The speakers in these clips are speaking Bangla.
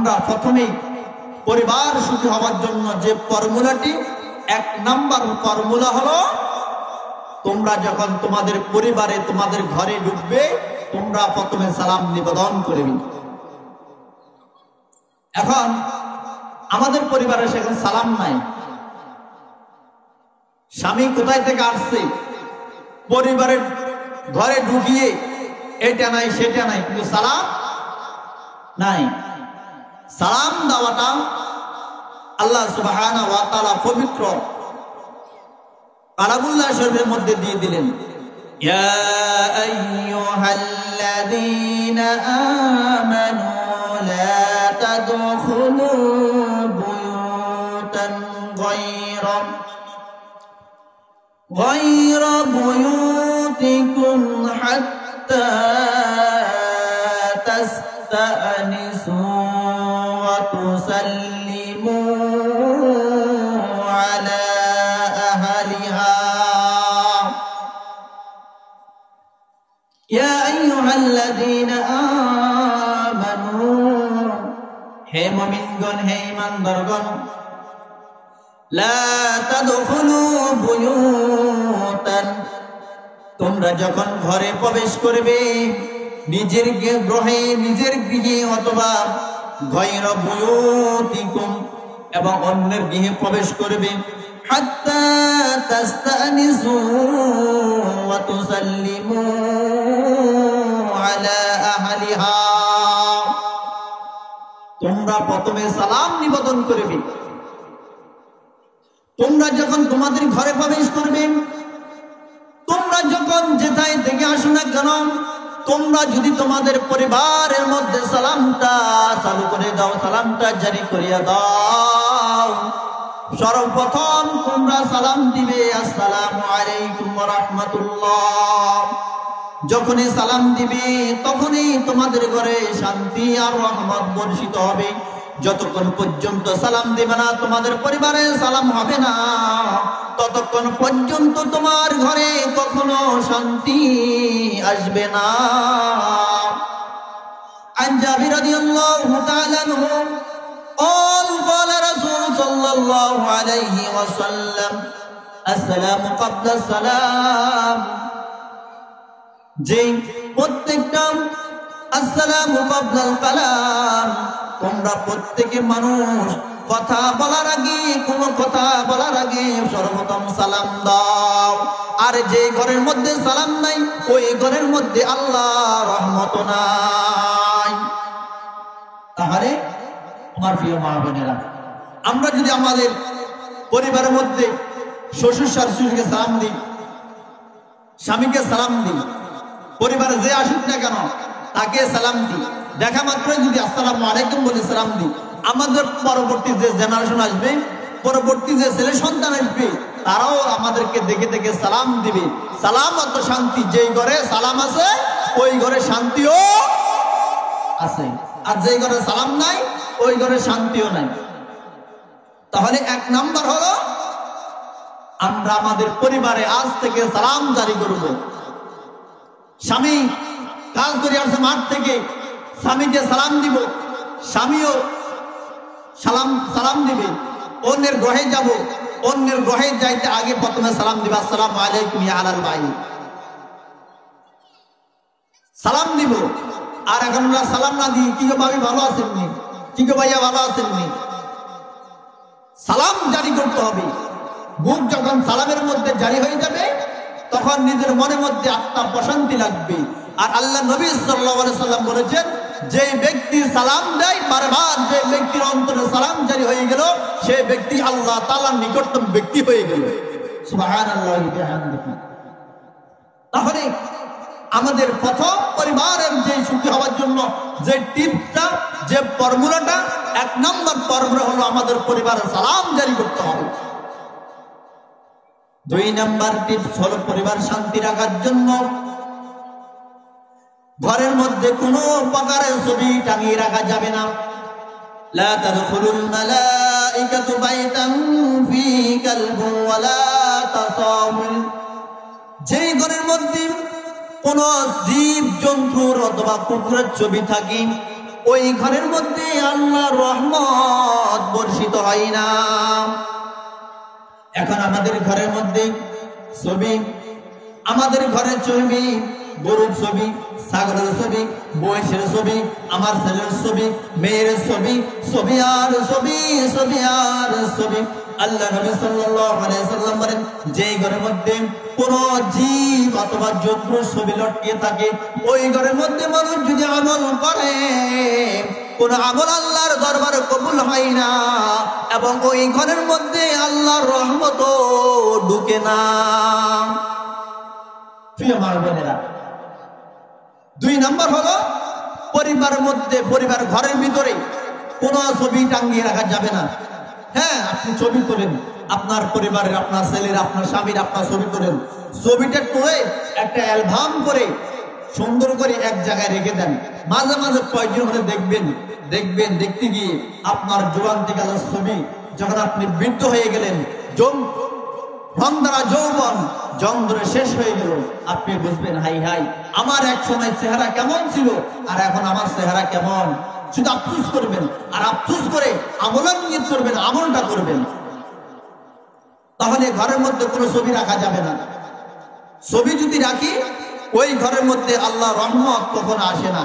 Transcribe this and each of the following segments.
আমরা প্রথমেই পরিবার সুখী হওয়ার জন্য যে ফর্মুলাটি, এক নাম্বার ফর্মুলা হলো, তোমরা যখন তোমাদের পরিবারে তোমাদের ঘরে ঢুকবে, তোমরা প্রথমে সালাম নিবেদন করবে। এখন আমাদের পরিবারে সেখানে সালাম নাই। স্বামী কোথায় থেকে আসছে, পরিবারের ঘরে ঢুকিয়ে এটা নাই সেটা নাই, কিন্তু সালাম নাই। সালাম দেওয়াটা আল্লাহ সুবহানাহু ওয়া তাআলা পবিত্র কালামুল্লাহ শরীফের মধ্যে দিয়ে দিলেন, ইয়া আইয়ুহাল্লাযীনা আমানু লা তাদখুলু বুয়ুতান গায়রা বুয়ুতিকুম হাত্তা তাস্তানিসু ওয়া তুসাল্লিমু আলা আহলিহা। ইয়া আইয়ুহাল্লাযীনা আমানু, হে মুমিনগণ, হে ঈমানদারগণ, লা তাদখুলু বুয়ুতান, তোমরা যখন ঘরে প্রবেশ করবে, নিজের গৃহে অথবা গায়রা বুয়ুতিকুম, এবং অন্যের গৃহে প্রবেশ করবে, হাত্তা তাস্তানিসু ওয়া তুসাল্লিমু আলা আহলিহা, তোমরা প্রথমে সালাম নিবেদন করবে। তোমরা যখন তোমাদের ঘরে প্রবেশ করবে, তোমরা যখন যেথায় থেকে আসো না কেন, তোমরা যদি তোমাদের পরিবারের মধ্যে সালামটা চালু করে দাও, সালামটা জারি করিয়া দাও, সর্বপ্রথম তোমরা সালাম দিবে আসসালামু আলাইকুম ওয়া রাহমাতুল্লাহ। যখনই সালাম দিবে তখনই তোমাদের ঘরে শান্তি আর রহমত বর্ষিত হবে। যতক্ষণ পর্যন্ত সালাম দিবে না, তোমাদের পরিবারে সালাম হবে না, ততক্ষণ পর্যন্ত তোমার ঘরে কখনো শান্তি আসবে না। আন জাবির রাদিয়াল্লাহু তাআলা আনহু قال قال رسول صلى الله عليه وسلم السلام قبل السلام, যে প্রত্যেকটা আসসালামু ক্বাবলাল কালাম, তোমরা প্রত্যেকে মানুষ কথা বলার আগে, কোনো কথা বলার আগে সর্বপ্রথম সালাম দাও। আর যে ঘরের মধ্যে সালাম নাই, ওই ঘরের মধ্যে আল্লাহ রহমত নাই। তাহলে আমার প্রিয় মা বোনেরা, আমরা যদি আমাদের পরিবারের মধ্যে শ্বশুর শাশুড়িকে সালাম দিই, স্বামীকে সালাম দিই, পরিবারে যে আসুক না কেন তাকে সালাম দিই, দেখা মাত্রই যদি আসসালামু আলাইকুম বলে সালাম দিই, আমাদের পরবর্তী যে জেনারেশন আসবে, পরবর্তী যে ছেলে সন্তান আসবে, তারাও আমাদেরকে দেখে দেখে সালাম দিবে। সালাম অত শান্তি, যেই ঘরে সালাম আছে ওই ঘরে শান্তিও আছে, আর যেই ঘরে সালাম নাই ওই ঘরে শান্তিও নাই। তাহলে এক নাম্বার হলো, আমরা আমাদের পরিবারে আজ থেকে সালাম জারি করব। স্বামী কাজ করে আসছে মাঠ থেকে, স্বামীকে সালাম দিব, স্বামীও সালাম দিবে। অন্যের গ্রহে যাব, অন্যের গ্রহে যাইতে আগে প্রথমে সালাম দিবে, আসসালামু আলাইকুম ইয়া আলাল ভাই, সালাম দিব। আর এখন আমরা সালাম না দিই, কি গো ভাবি ভালো আছেননি, কি গো ভাইয়া ভালো আছেননি, সালাম জারি করতে হবে। মুখ যখন সালামের মধ্যে জারি হয়ে যাবে, তখন নিজের মনের মধ্যে আত্মা প্রশান্তি লাগবে। আর আল্লাহ নবী সাল্লাল্লাহু আলাইহি সাল্লাম বলেছেন, যে ব্যক্তি সালাম দেয় বারবার, যে ব্যক্তির অন্তরে সালাম জারি হয়ে গেল, সেই ব্যক্তি আল্লাহ তাআলার নিকটতম ব্যক্তি হয়ে গেল। সুবহানাল্লাহি ওয়া বিহামদিহি। তাহলে আমাদের প্রথম পরিবারের যে সুখী হওয়ার জন্য যে টিপসটা, যে ফর্মুলাটা, এক নম্বর ফর্মুলা হলো আমাদের পরিবারে সালাম জারি করতে হবে। দুই নাম্বার টিপস হলো, পরিবার শান্তি রাখার জন্য ঘরের মধ্যে কোনো প্রকারের ছবি টাঙিয়ে রাখা যাবে না। লা তাদখুলুল মালাইকাতু বাইতান ফী কালবু ওয়া লা তাসাউল, যেই ঘরের মধ্যে কোন জীব জন্তুর অথবা কুকুরের ছবি থাকে, ওই ঘরের মধ্যে আল্লাহর রহমত বর্ষিত হয় না। এখন আমাদের ঘরের মধ্যে ছবি, আমাদের ঘরের ছবি, গরুর ছবি, ছাগলের ছবি, বয়সের ছবি, আমার ছেলের ছবি, মেয়ের ছবি, ছবি আর ছবি, ছবি আর ছবি। আল্লাহ নবী সাল্লাল্লাহু আলাইহি সাল্লাম বলেন, যে ঘরের মধ্যে কোন জীব অথবা জন্তুর ছবি লটকিয়ে থাকে, ওই ঘরের মধ্যে মানুষ যদি আমল করে, কোন আমল আল্লাহর দরবারে কবুল হয় না, এবং ওই ঘরের মধ্যে আল্লাহর রহমতও ঢুকে না। প্রিয় মা বোনেরা, 2 নম্বর হলো পরিবারের মধ্যে, পরিবার ঘরের ভিতরে কোন ছবি টাঙিয়ে রাখা যাবে না। হ্যাঁ, আপনি ছবি তোলেন, আপনার পরিবারের, আপনার ছেলের, আপনার স্বামীর, আপনার ছবি তোলেন। ছবিটা তুলে একটা অ্যালবাম করে সুন্দর করে এক জায়গায় রেখে দেন। মাঝে মাঝে প্রয়োজন হলে দেখবেন, দেখতে গিয়ে আপনার জোয়ান থেকে ছবি, যখন আপনি বৃদ্ধ হয়ে গেলেন, যৌবন জং ধরে শেষ হয়ে গেল, আপনি বুঝবেন হাই হাই, আমার এক সময় চেহারা কেমন ছিল আর এখন আমার চেহারা কেমন। শুধু আফসোস করবেন, আর আফসোস করে আমলের নিয়ত করবেন, আমলটা করবেন। তাহলে ঘরের মধ্যে কোনো ছবি রাখা যাবে না। ছবি যদি রাখি, ওই ঘরের মধ্যে আল্লাহ রহমত কখনো আসে না।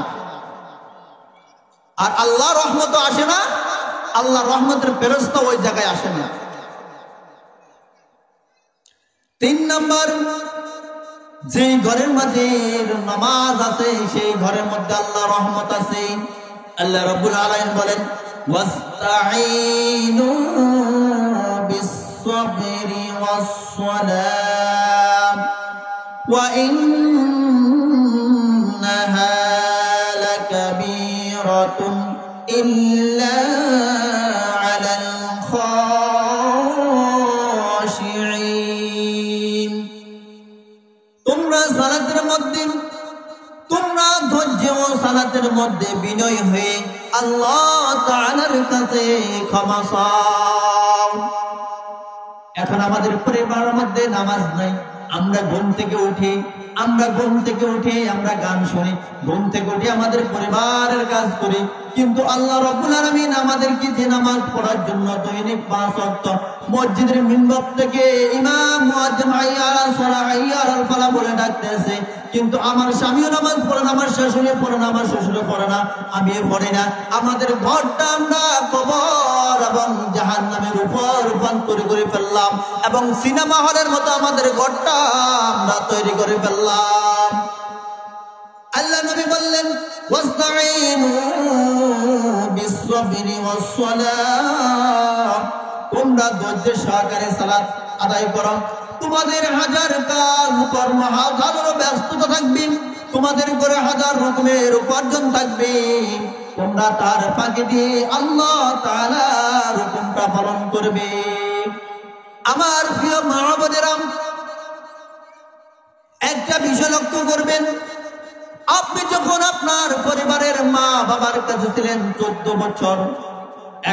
আর আল্লাহ রহমত আসে না, আল্লাহ রহমতের ফেরেশতা ওই জায়গায় আসে না। 3 নম্বর, যে ঘরের মাঝে নামাজ আছে, সেই ঘরের মধ্যে আল্লাহ রহমত আছে। আল্লাহ রাব্বুল আলামিন বলেন, ওয়াস্তাঈনু বিস-সাবরি ওয়াস-সালাত ওয়া ইন্নাহা লাকাবীরাতুন ইল্লা আলাল খাশিঈন। তোমরা সালাতের মধ্যে, তোমরা ধৈর্য ও সালাতের মধ্যে বিনয় হয়ে আল্লাহ তাআলার কাছে ক্ষমা চাও। এখন আমাদের পরিবারের মধ্যে নামাজ নাই, আমরা ঘুম থেকে উঠে আমরা গান শুনি, ঘুম থেকে উঠে আমাদের পরিবারের কাজ করি, কিন্তু আল্লাহ রাব্বুল আলামিন আমাদেরকে যে নামাজ পড়ার জন্য দৈনিক 5 ওয়াক্ত মসজিদের মিনবার থেকে ইমাম মুয়াজ্জিন হাইয়া আলাস সালাহ হাইয়া আলাল ফালাহ বলে ডাকতেছে, কিন্তু আমার স্বামীও নামাজ পড়ে না, আমার শাশুড়ি পড়ে না, আমার শ্বশুরও পড়ে না, আমিও পড়ি না। আমাদের ঘরটা আমরা কবর এবং জাহান্নামের উপর রূপান্তর করে ফেললাম, এবং সিনেমা হলের মতো আমাদের ঘরটা আমরা তৈরি করে ফেললাম। আল্লাহ নবী বললেন, ওয়াস্তাঈনু বিস-সাবরি ওয়াস-সালাত, তোমরা ধৈর্য সহকারে সালাত আদায় করো। তোমাদের হাজার কাজ কর্ম, হাজারো ব্যস্ততা থাকবে, তোমাদের ঘরে হাজার রকমের উপার্জন থাকবে, তোমরা তার ফাঁকে দিয়ে আল্লাহ তাআলার হুকুমটা পালন করবে। আমার প্রিয় মা বোনেরা, একটা বিষয় লক্ষ্য করবেন, আপনি যখন আপনার পরিবারের মা বাবার কাছে ছিলেন 14 বছর,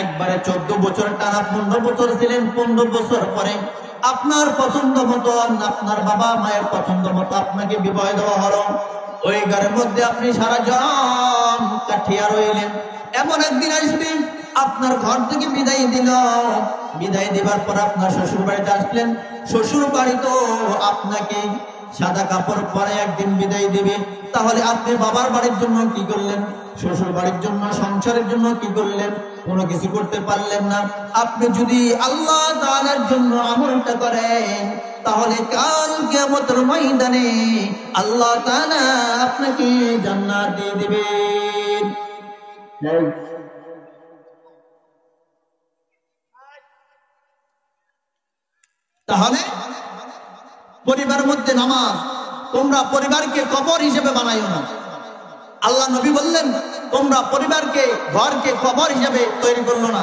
একবারে 14 বছর টানা 15 বছর ছিলেন, 15 বছর পরে আপনার পছন্দ মতো, আপনার বাবা মায়ের পছন্দ মতো আপনাকে বিবাহ দেওয়া হলো, ওই ঘরের মধ্যে আপনি সারা জীবন কাঠিয়া রইলেন। এমন একদিন আসবে, আপনার ঘর থেকে বিদায় দিল, বিদায় দেবার পর আপনার শ্বশুর বাড়িতে আসলেন, শ্বশুর বাড়ি তো আপনাকে সাদা কাপড় পরে একদিন বিদায় দিবে, তাহলে আপনি বাবার বাড়ির জন্য কি করলেন, শ্বশুর বাড়ির জন্য, সংসারের জন্য কি করলেন? কোনো কিছু করতে পারলেন না। আপনি যদি আল্লাহ তাআলার জন্য আমলটা করেন, তাহলে কাল কিয়ামতের ময়দানে আল্লাহ তাআলা আপনাকে জান্নাত দিয়ে দিবেন। তাহলে পরিবারের মধ্যে নামাজ, তোমরা পরিবারকে কবর হিসেবে বানাইও না। আল্লাহ নবী বললেন, তোমরা পরিবারকে, ঘরকে কবর হিসেবে তৈরি করলো না।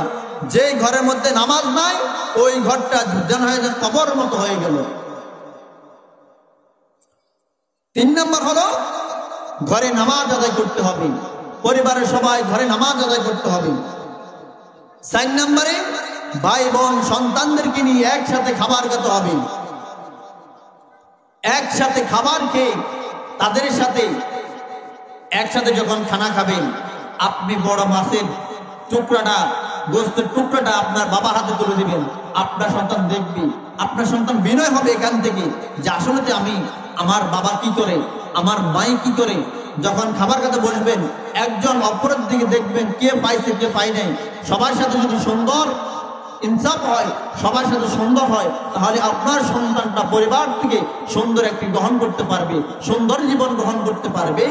যে ঘরের মধ্যে নামাজ নাই, ওই ঘরটা যেন হয়ে যায় কবর মতো হয়ে গেল। 3 নম্বর হলো, ঘরে নামাজ আদায় করতে হবে, পরিবারের সবাই ঘরে নামাজ আদায় করতে হবে। 4 নম্বরে, ভাই বোন সন্তানদেরকে নিয়ে একসাথে খাবার খেতে হবে। একসাথে খাবার খেয়ে তাদের সাথে একসাথে যখন খানা খাবেন, আপনি বড় মাছের টুকরাটা, গোস্তের টুকরাটা আপনার বাবার হাতে তুলে দিবেন, আপনার সন্তান দেখবে, আপনার সন্তান বিনয় হবে এখান থেকে যে আসলে আমি, আমার বাবা কি করে, আমার মাই কি করে। যখন খাবার খেতে বসবেন, একজন অপরের দিকে দেখবেন কে পাইছে কে পাই নাই। সবার সাথে যদি সুন্দর ইনসাফ হয়, সবার সাথে সুন্দর হয়, তাহলে আপনার সন্তানটা পরিবার থেকে সুন্দর একটি গ্রহণ করতে পারবে, সুন্দর জীবন গ্রহণ করতে পারবে।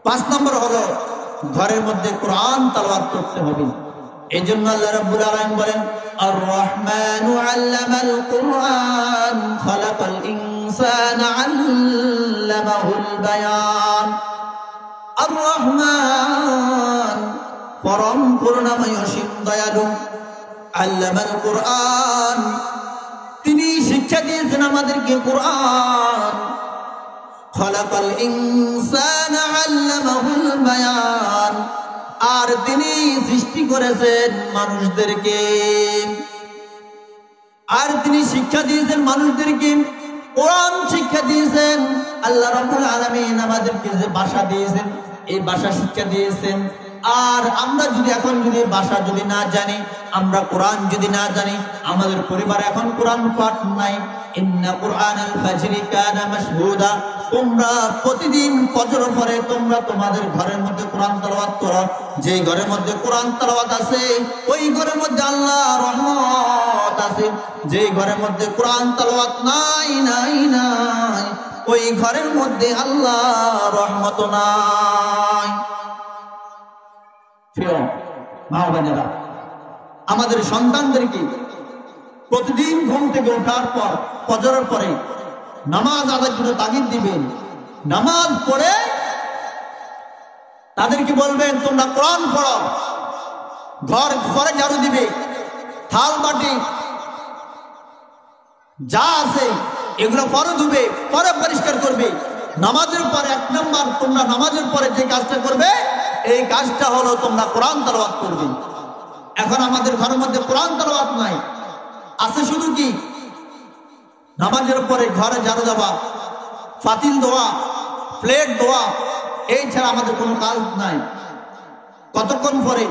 5 নম্বর হলো ঘরের মধ্যে কোরআন তেলাওয়াত করতে হবে। এই জন্য আল্লাহ রাব্বুল আলামিন বলেন, আর রহমানু আল্লামাল কুরআন খালাকাল ইনসানা আল্লামাহুল বায়ান। আর রহমান পরম করুণাময় অসীম দয়ালু, আল্লামাল কুরআন তিনি শিক্ষা দিয়েছেন আমাদেরকে কোরআন। খালাকাল ইনসানা আল্লামাহুল বায়ান, আর তিনি সৃষ্টি করেছেন মানুষদেরকে, আর তিনি শিক্ষা দিয়েছেন মানুষদেরকে, কোরআন শিক্ষা দিয়েছেন। আল্লাহ রাব্বুল আলামিন আমাদেরকে যে ভাষা দিয়েছেন, এই ভাষা শিক্ষা দিয়েছেন। আর আমরা যদি এখন যদি ভাষা যদি না জানি, আমরা কোরআন যদি না জানি, আমাদের পরিবারে এখন কোরআন পাঠ নাই। ইন্না কুরআনাল ফাজরি কানা মাশহুদা, তোমরা প্রতিদিন ফজরের পরে তোমরা তোমাদের ঘরের মধ্যে কোরআন তেলাওয়াত করো। যে ঘরের মধ্যে কোরআন তেলাওয়াত আছে, ওই ঘরের মধ্যে আল্লাহর রহমত আছে। যে ঘরের মধ্যে কোরআন তেলাওয়াত নাই, ওই ঘরের মধ্যে আল্লাহর রহমত নাই। প্রিয় মা বোনেরা, আমাদের সন্তানদেরকে প্রতিদিন ঘুম থেকে ওঠার পর ফজরের পরে নামাজ আদায়ের জন্য তাগিদ দিবেন। নামাজ পড়ে তাদেরকে বলবেন তোমরা কোরআন পড়ো। ঘর ঘরে ঝাড়ু দিবে, থাল বাটি যা আছে এগুলো পরে ধুবে, পরে পরিষ্কার করবে। নামাজের পরে 1 নম্বর তোমরা নামাজের পরে যে কাজটা করবে, এই কাজটা হলো তোমরা কোরআন তেলাওয়াত করবে। এখন আমাদের ঘরের মধ্যে কোরআন তেলাওয়াত নাই, আছে শুধু কি নামাজের পরে ঘরে ঝাড়ু দেওয়া, পাতিল ধোয়া, প্লেট ধোয়া, এই ছাড়া আমাদের কোনো কাজ নাই। কতক্ষণ পরে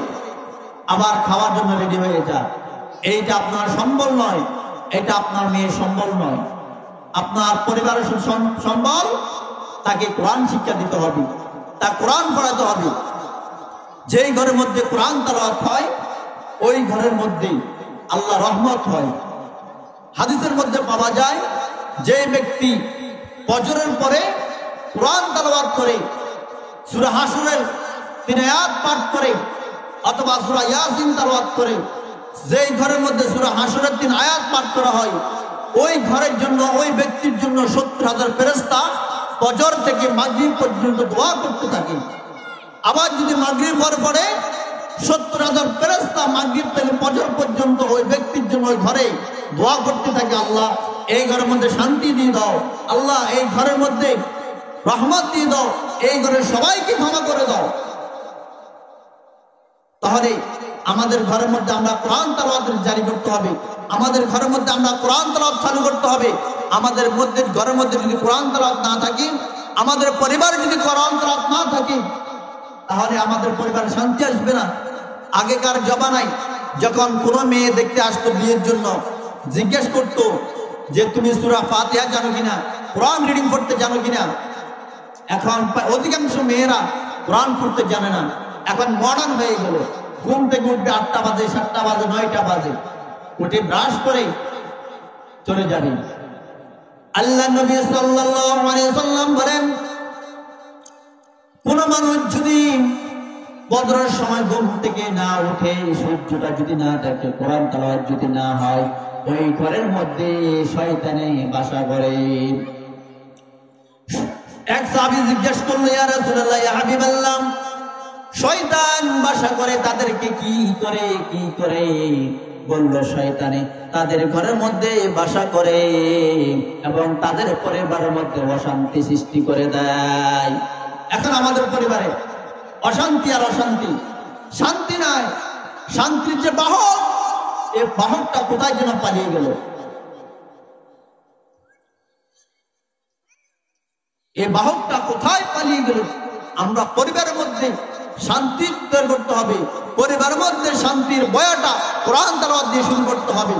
আবার খাওয়ার জন্য রেডি হয়ে যায়। এইটা আপনার সম্বল নয়, এটা আপনার মেয়ের সম্বল নয়, আপনার পরিবারের সম্বল। তাকে কোরআন শিক্ষা দিতে হবে, তা কোরআন পড়াতে হবে। যেই ঘরের মধ্যে কোরআন তেলাওয়াত হয়, ওই ঘরের মধ্যে আল্লাহ রহমত হয়। হাদিসের মধ্যে পাওয়া যায়, যে ব্যক্তি ফজরের পরে কোরআন তেলাওয়াত করে, সূরা হাশরের 3 আয়াত পাঠ করে, অথবা সূরা ইয়াসিন তেলাওয়াত করে, যেই ঘরের মধ্যে সূরা হাশরের 3 আয়াত পাঠ করা হয়, ওই ঘরের জন্য, ওই ব্যক্তির জন্য 70,000 ফেরেশতা ফজর থেকে মাগরিব পর্যন্ত দোয়া করতে থাকে। আবার যদি মাগরিব পরে 70,000 ফেরেশতা মাগরিব থেকে ফজর পর্যন্ত ওই ব্যক্তির জন্য ওই ঘরে দোয়া করতে থাকে, আল্লাহ এই ঘরের মধ্যে শান্তি দিয়ে দাও, আল্লাহ এই ঘরের মধ্যে রহমত দিয়ে দাও, এই ঘরের সবাইকে ক্ষমা করে দাও। তাহলে আমাদের ঘরের মধ্যে আমরা কোরআন তেলাওয়াত জারি করতে হবে, আমাদের ঘরের মধ্যে আমরা কোরআন তেলাওয়াত চালু করতে হবে। আমাদের মধ্যে ঘরের মধ্যে যদি কোরআন তেলাওয়াত না থাকে, আমাদের পরিবারে যদি কোরআন তেলাওয়াত না থাকে, তাহলে আমাদের পরিবারে শান্তি আসবে না। আগেকার জমানায় যখন কোনো মেয়ে দেখতে আসতো বিয়ের জন্য, জিজ্ঞেস করতো যে তুমি সূরা ফাতিহা জানো কিনা, কোরআন রিডিং করতে জানো কিনা। এখন অধিকাংশ মেয়েরা কোরআন পড়তে জানে না। এখন মডার্ন হয়ে গেল, ঘুম থেকে উঠবে 8টা বাজে, 7টা বাজে, 9টা বাজে, উঠে ব্রাশ করে চলে যাবে। আল্লাহ নবী সাল্লাল্লাহু আলাইহি ওয়াসাল্লাম বলেন, কোন মানুষ যদি ফজরের সময় ঘুম থেকে না উঠে, সূর্যটা যদি না দেখে, কোরআন তেলাওয়াত যদি না হয়, ওই ঘরের মধ্যে শয়তানে বাসা করে। এক সাহাবী জিজ্ঞেস করলো, ইয়া রাসূলুল্লাহ, ইয়া হাবিবাল্লাহ, শয়তান বাসা করে তাদেরকে কি করে? বলল, শয়তানে তাদের ঘরের মধ্যে বাসা করে এবং তাদের পরিবারের মধ্যে অশান্তি সৃষ্টি করে দেয়। এখন আমাদের পরিবারে অশান্তি আর অশান্তি, শান্তি নাই। শান্তির যে বাহক, এই বাহকটা কোথায় যেন পালিয়ে গেল। এই বাহকটা কোথায় পালিয়ে গেল? আমরা পরিবারের মধ্যে শান্তি তৈরি করতে হবে। পরিবারের মধ্যে শান্তির বয়াটা কোরআন তেলাওয়াত দিয়ে শুরু করতে হবে।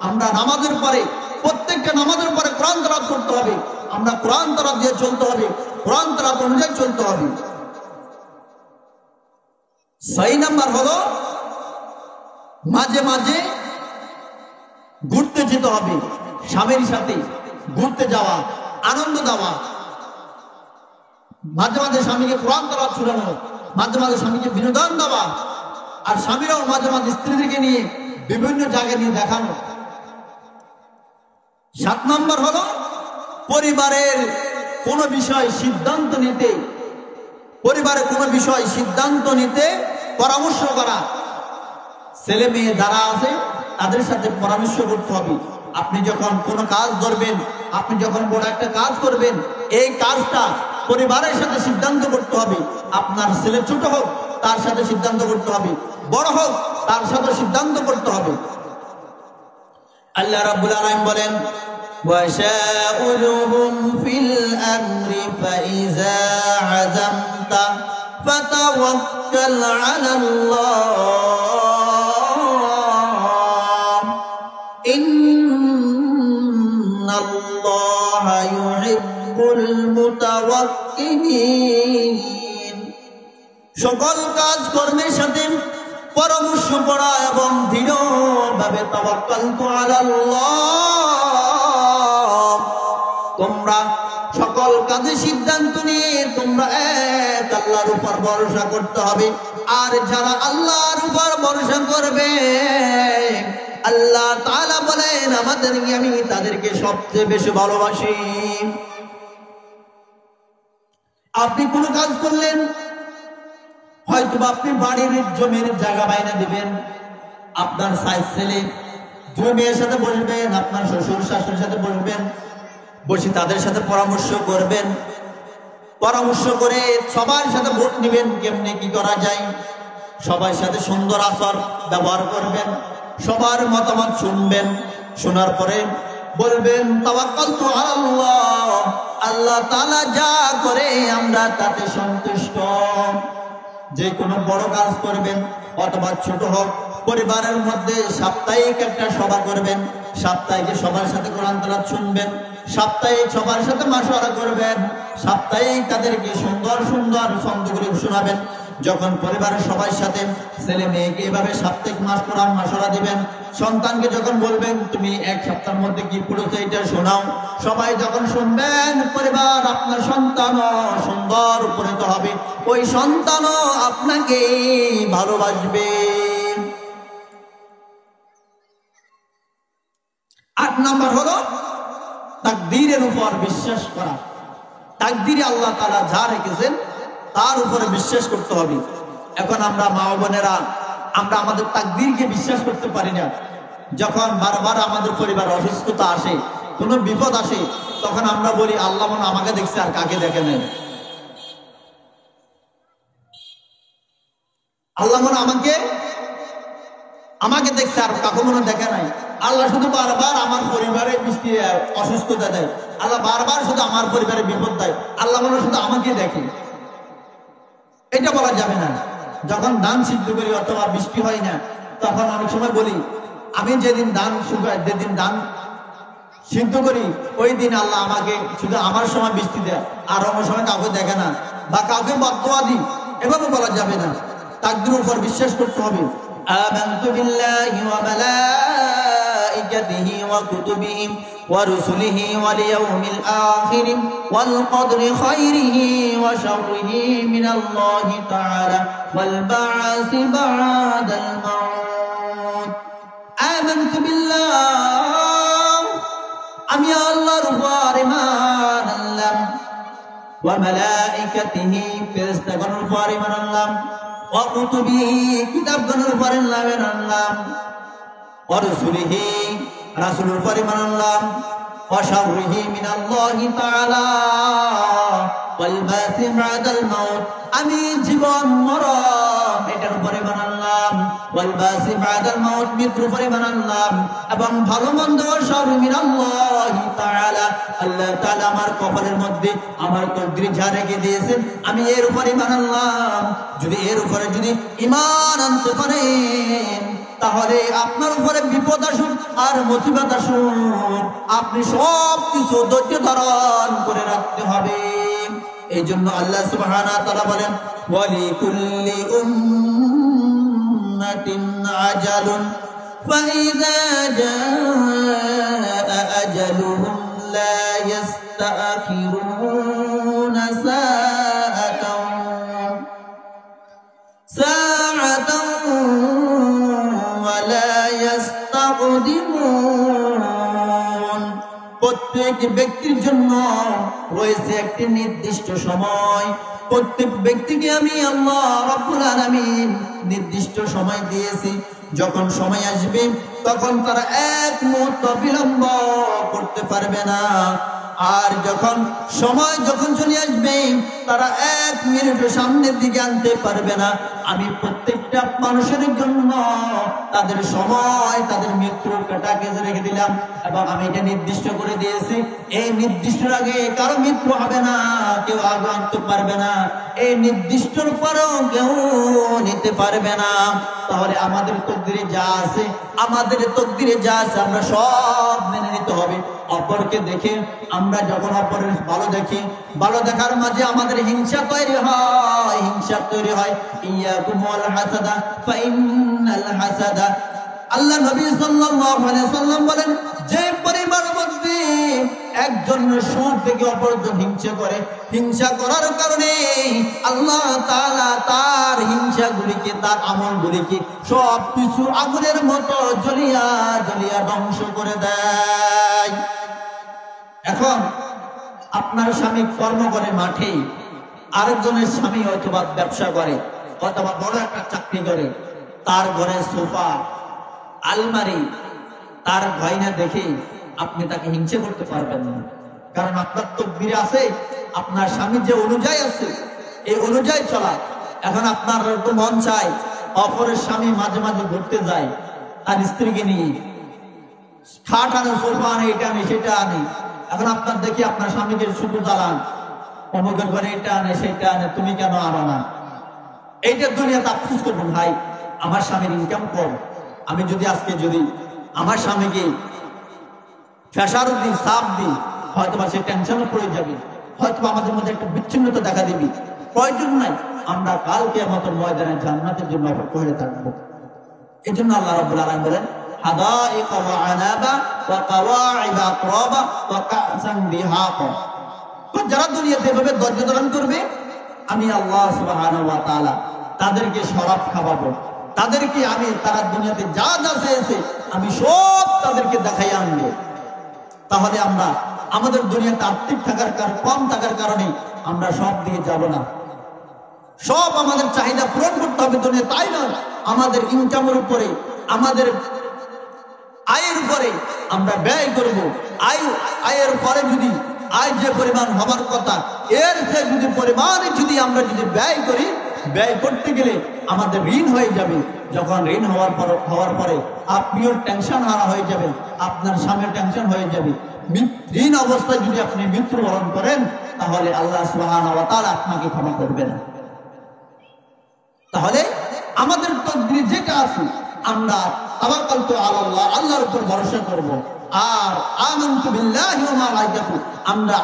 আমরা নামাজের পরে, প্রত্যেকটা নামাজের পরে কোরআন তেলাওয়াত করতে হবে। আমরা কোরআন তেলাওয়াত দিয়ে চলতে হবে, কোরআন তেলাওয়াত অনুযায়ী চলতে হবে। 6 নাম্বার হলো মাঝে মাঝে ঘুরতে যেতে হবে। স্বামীর সাথে ঘুরতে যাওয়া, আনন্দ দেওয়া। মাঝে মাঝে স্বামীকে কোরআন তেলাওয়াত শোনানো, মাঝে মাঝে স্বামীকে বিনোদন দেওয়া, আর স্বামীরাও মাঝে মাঝে স্ত্রীদেরকে নিয়ে বিভিন্ন জায়গায় নিয়ে দেখানো। 7 নম্বর হলো পরিবারের কোন বিষয় সিদ্ধান্ত নিতে, পরিবারের কোন বিষয় সিদ্ধান্ত নিতে পরামর্শ করা। ছেলে মেয়ে যারা আছে তাদের সাথে পরামর্শ করতে হবে। আপনি যখন কোনো কাজ ধরবেন, আপনি যখন বড় একটা কাজ করবেন, এই কাজটা পরিবারের সাথে সিদ্ধান্ত করতে হবে। আপনার ছেলে ছোট হোক, তার সাথে সিদ্ধান্ত করতে হবে, বড় হোক তার সাথে সিদ্ধান্ত করতে হবে। আল্লাহ রাব্বুল আলামিন বলেন, ওয়াশাউরুহুম ফিল আমরি ফাইযা আযামতা ফাতাওয়াক্কাল আলাল্লাহ ইন্নাল্লাহা ইউহিব্বুল মুতাওয়াক্কিলিন। সকল কাজ কর্মের সাথে পরামর্শ করা এবং দৃঢ়ভাবে তাওয়াক্কালতু আলাল্লাহ। তোমরা সকল কাজে সিদ্ধান্ত নিয়ে তোমরা এক আল্লাহর উপর ভরসা করতে হবে। আর যারা আল্লাহর উপর ভরসা করবে, আল্লাহ তাআলা বলেন আমি তাদেরকে সবচেয়ে বেশি ভালোবাসি। আপনি কোনো কাজ করলেন, হয়তো আপনি বাড়ির জমির জায়গা বাইনা দিবেন, আপনার সাইজ ছেলে 2 মেয়ের সাথে বসবেন, আপনার শ্বশুর শাশুড়ির সাথে বসবেন, বসে তাদের সাথে পরামর্শ করবেন। পরামর্শ করে সবার সাথে ভোট নেবেন কেমনে কি করা যায়। সবার সাথে সুন্দর আচরণ ব্যবহার করবেন, সবার মতামত শুনবেন। শোনার পরে বলবেন তাওয়াক্কালতু আলাল্লাহ, আল্লাহ তাআলা যা করে আমরা তাতে সন্তুষ্ট। যে কোনো বড় কাজ করবেন অথবা ছোট হোক, পরিবারের মধ্যে সাপ্তাহিক একটা সভা করবেন। সাপ্তাহিকে সবার সাথে কোরআন তেলাওয়াত শুনবেন, সাপ্তাহিক সবার সাথে মাশওয়ারা করবেন, সাপ্তাহিক তাদেরকে সুন্দর সুন্দর ছন্দগুলি শোনাবেন। যখন পরিবারের সবার সাথে ছেলে মেয়েকে এভাবে সাপ্তাহিক কোরআন মাশওয়ারা দিবেন, সন্তানকে যখন বলবেন তুমি 1 সপ্তাহের মধ্যে কি পড়েছো এটা শোনাও, সবাই যখন শুনবেন, পরিবার আপনার সন্তানও সুন্দর উপনীত হবে, ওই সন্তানও আপনাকে ভালোবাসবে। 8 নম্বর হলো তাকদীরের উপর বিশ্বাস করা। তাকদীরে আল্লাহ তাআলা যা রেখেছেন তার উপরে বিশ্বাস করতে হবে। এখন আমরা মা বোনেরা আমরা আমাদের তাকদীরকে বিশ্বাস করতে পারি না। যখন বারবার আমাদের পরিবার অসুস্থতা আসে, কোনো বিপদ আসে, তখন আমরা বলি আল্লাহ মনে আমাকে দেখছে আর কাকে দেখে নেন। আল্লাহ মনে আমাকে দেখছে আর কাকে মনে দেখে নাই। আল্লাহ শুধু বারবার আমার পরিবারে অসুস্থতা দেয়, আল্লাহ বারবার শুধু আমার পরিবারে বিপদ দেয়, আল্লাহ মনে শুধু আমাকে দেখে। এটা বলা যাবে না। যখন ধান সিদ্ধ করি অথবা বৃষ্টি হয় না, তখন অনেক সময় বলি আমি যেদিন ধান সিদ্ধ করি ওই দিন আল্লাহ আমাকে শুধু আমার সময় বৃষ্টি দেয় আর অন্য সময় কাউকে দেখে না, বা কাউকে বদদুয়া দিই, এভাবে বলা যাবে না। তাকদীরের উপর বিশ্বাস করতে হবে। আমানতু বিল্লাহি ওয়া মালাইকাতিহি ওয়া কুতুবিহি ওয়া রুসুলিহি ওয়াল ইয়াউমিল আখির ওয়াল কদরি খাইরিহি ওয়া শাররিহি মিনাল্লাহি তাআলা ওয়াল বা'সি বা'দাল মাউত। আমানতু বিল্লাহ, আমি আল্লাহর উপর ঈমান আনলাম, ওয়া মালাইকাতিহি ফেরেশতাগণের উপর ঈমান আনলাম, ওয়া কুতুবিহি কিতাবগণের উপর ঈমান আনলাম, ওয়া রুসুলিহি রাসূলের উপর ঈমান আনলাম, وشره من الله تعالى والبعث بعد الموت আমি জীবন মরণ এটার উপরে বানালাম والبعث بعد الموت মৃত্যুর উপরে বানালাম এবং ভালো মন্দ সব মিনাল্লাহ তাআলা আল্লাহ তাআলা আমার কপালের মধ্যে আমার তকদিরে যা রেখে দিয়েছেন আমি এর উপরে বানালাম যদি এর উপরে যদি ঈমান আনতে পারেন তাহলে আপনার উপরে বিপদ আসুক আর মুসিবত আসুক আপনি সব কিছু ধৈর্য ধারণ করে রাখতে হবে এই জন্য আল্লাহ সুবহানাহু ওয়া তাআলা বলেন ওয়ালিকুল্লি উম্মাতিন আজালুন ফাইযা জাআ আজালুহুম লা ইস্তাখিরুনা সাআতান প্রত্যেক ব্যক্তির জন্য রয়েছে একটি নির্দিষ্ট সময় প্রত্যেক ব্যক্তিকে আমি আল্লাহ রাব্বুল আলামিন নির্দিষ্ট সময় দিয়েছি যখন সময় আসবে তখন তারা এক মুহূর্ত বিলম্ব করতে পারবে না আর যখন সময় যখন চলে আসবে তারা এক মিনিটও সামনের দিকে আনতে পারবে না আমি প্রত্যেকটা মানুষের জন্য তাদের সময় তাদের মৃত্যুর কাটাকে রেখে দিলাম এবং আমি এটা নির্দিষ্ট করে দিয়েছি এই নির্দিষ্ট আগে কারো মৃত্যু হবে না কেউ আগে আনতে পারবে না এই নির্দিষ্টর পরেও কেউ নিতে পারবে না তাহলে আমাদের তকদিরে যা আছে আমরা সব মেনে নিতে হবে অপরকে দেখে আমরা যখন অপরের ভালো দেখি ভালো দেখার মাঝে আমাদের হিংসা তৈরি হয় ইয়াকুমুল হাসাদা ফাইনাল হাসাদা আল্লাহ নবী সাল্লাল্লাহু আলাইহি সাল্লাম বলেন যে পরিবারের মধ্যে একজন সুখ থেকে অপরজন হিংসা করার কারণে আল্লাহ তাআলা তার হিংসাগুলিকে তার আমলগুলিকে সবকিছু আগুনের মতো জ্বলিয়া জ্বলিয়া ধ্বংস করে দেয় এখন আপনার স্বামী কর্ম করে মাঠে আরেকজনের স্বামী হয়তো বা ব্যবসা করে অথবা বড় একটা চাকরি করে তার ঘরে সোফা আলমারি তার গয়না দেখে আপনি তাকে হিংসা করতে পারবেন না কারণ আপনার তকদিরে আছে আপনার স্বামীর যে অনুযায়ী আছে এই অনুযায়ী চলা এখন আপনার একটু মন চায় অপরের স্বামী মাঝে মাঝে ঘুরতে যায় তার স্ত্রীকে নিয়ে খাট আনে সোফা আনে এটা আনে সেটা আনে এখন আপনার দেখি আপনার স্বামীকে শুধু জ্বালান অমুকের ঘরে এটা আনে সেটা আনে তুমি কেন আনো না এইটা দুনিয়াতে আফসোস করবেন ভাই আমার স্বামীর ইনকাম কম আমি যদি আজকে আমার স্বামীকে ফ্যাসার দিই চাপ দিই হয়তো বা সে টেনশনে পড়ে যাবে হয়তো আমাদের মধ্যে একটা বিচ্ছিন্নতা দেখা দিবি প্রয়োজন নাই আমরা কালকে আমাদের ময়দানে জান্নাতের জন্য অপেক্ষা হয়ে থাকবো এই জন্য আল্লাহ রাব্বুল আলামিন বলেন হাদাইকা ওয়া আনাবা ওয়া কাওয়াইবা আতরাবা ওয়া কাসান দিহাকা যারা দুনিয়াতে এভাবে ধৈর্য ধারণ করবে আমি আল্লাহ সুবহানাহু ওয়া তাআলা তাদেরকে শরাব খাওয়াবো তাদেরকে আমি তারা দুনিয়াতে যা যা চেয়েছে আমি সব তাদেরকে দেখাই আনবো তাহলে আমরা আমাদের দুনিয়াতে আর্থিক কম থাকার কারণে আমরা সব দিকে যাব না সব আমাদের চাহিদা পূরণ করতে হবে দুনিয়া তাই না আমাদের ইনকামের উপরে আমাদের আয়ের উপরে আমরা ব্যয় করব আয়ের পরে যদি আয় যে পরিমাণ হবার কথা এর চেয়ে যদি পরিমাণে যদি আমরা যদি ব্যয় করতে গেলে আমাদের ঋণ হয়ে যাবে যখন ঋণ হওয়ার পরে আপনিও টেনশন হারা হয়ে যাবেন আপনার স্বামীর টেনশন হয়ে যাবে ঋণ অবস্থায় যদি আপনি মৃত্যুবরণ করেন তাহলে আল্লাহ সুবহানাহু ওয়া তাআলা আপনাকে ক্ষমা করবেন না তাহলে আমাদের তকদিরে যেটা আছে আমরা তাওয়াক্কালতু আলাল্লাহ আল্লাহর উপর ভরসা করব আর আমানতু বিল্লাহি ওয়া মালাইকাতু আমরা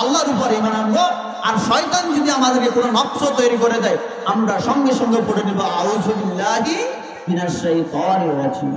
আল্লাহর উপর ঈমান আনবো আর শয়তান যদি আমাদেরকে কোনো নকশ তৈরি করে দেয় আমরা সঙ্গে সঙ্গে পড়ে নেব আউযু বিল্লাহি মিনাশ শাইতানির রাজিম